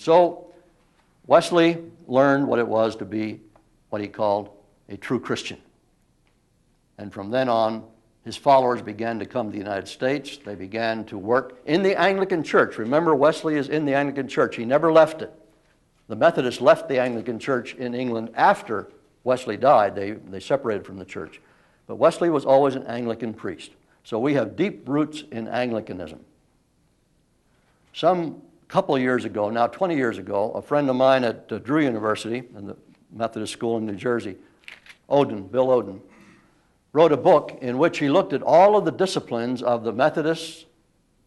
So Wesley learned what it was to be what he called a true Christian. And from then on, his followers began to come to the United States. They began to work in the Anglican Church. Remember, Wesley is in the Anglican Church. He never left it. The Methodists left the Anglican Church in England after Wesley died. They separated from the church. But Wesley was always an Anglican priest. So we have deep roots in Anglicanism. Some couple of years ago, now 20 years ago, a friend of mine at Drew University, in the Methodist school in New Jersey, Bill Oden, wrote a book in which he looked at all of the disciplines of the Methodists,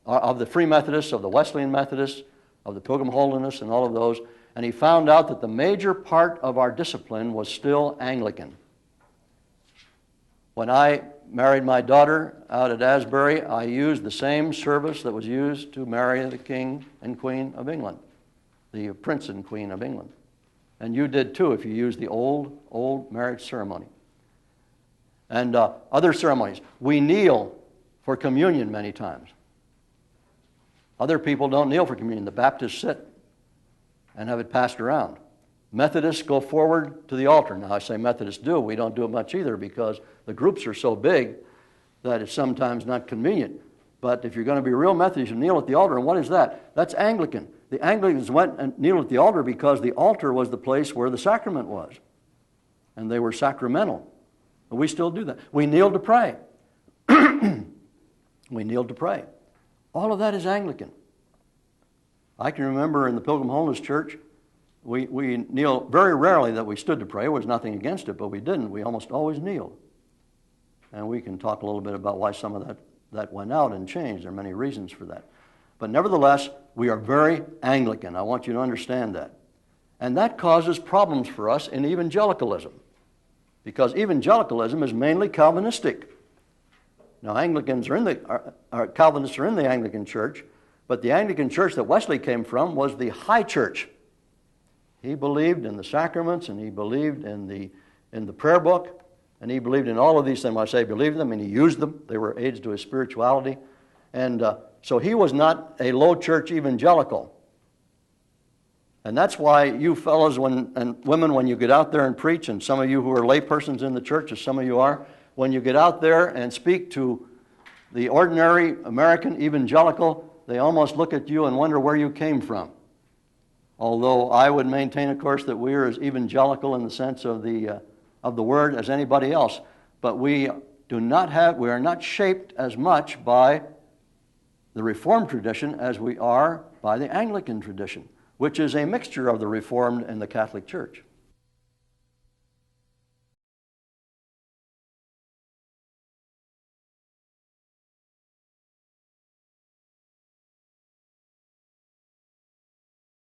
of the Free Methodists, of the Wesleyan Methodists, of the Pilgrim Holiness, and all of those, and he found out that the major part of our discipline was still Anglican. When I married my daughter out at Asbury, I used the same service that was used to marry the King and Queen of England, the Prince and Queen of England. And you did too if you used the old marriage ceremony. And other ceremonies. We kneel for communion many times. Other people don't kneel for communion. The Baptists sit and have it passed around. Methodists go forward to the altar. Now I say Methodists do. We don't do it much either because the groups are so big that it's sometimes not convenient. But if you're going to be real Methodist, you kneel at the altar. And what is that? That's Anglican. The Anglicans went and kneeled at the altar because the altar was the place where the sacrament was. And they were sacramental. And we still do that. We kneel to pray. We kneel to pray. All of that is Anglican. I can remember in the Pilgrim Holiness Church, we kneel very rarely that we stood to pray. There was nothing against it, but we didn't. We almost always kneeled. And we can talk a little bit about why some of that went out and changed. There are many reasons for that. But nevertheless, we are very Anglican. I want you to understand that. And that causes problems for us in evangelicalism. Because evangelicalism is mainly Calvinistic. Now, Anglicans Calvinists are in the Anglican Church, but the Anglican Church that Wesley came from was the high church. He believed in the sacraments, and he believed in the prayer book, and he believed in all of these things. When I say believed in them, and he used them. They were aids to his spirituality. And so he was not a low church evangelical. And that's why you fellows and women, when you get out there and preach, and some of you who are lay persons in the church, as some of you are, when you get out there and speak to the ordinary American evangelical, they almost look at you and wonder where you came from. Although I would maintain, of course, that we are as evangelical in the sense of the word as anybody else. But we are not shaped as much by the Reformed tradition as we are by the Anglican tradition, which is a mixture of the Reformed and the Catholic Church.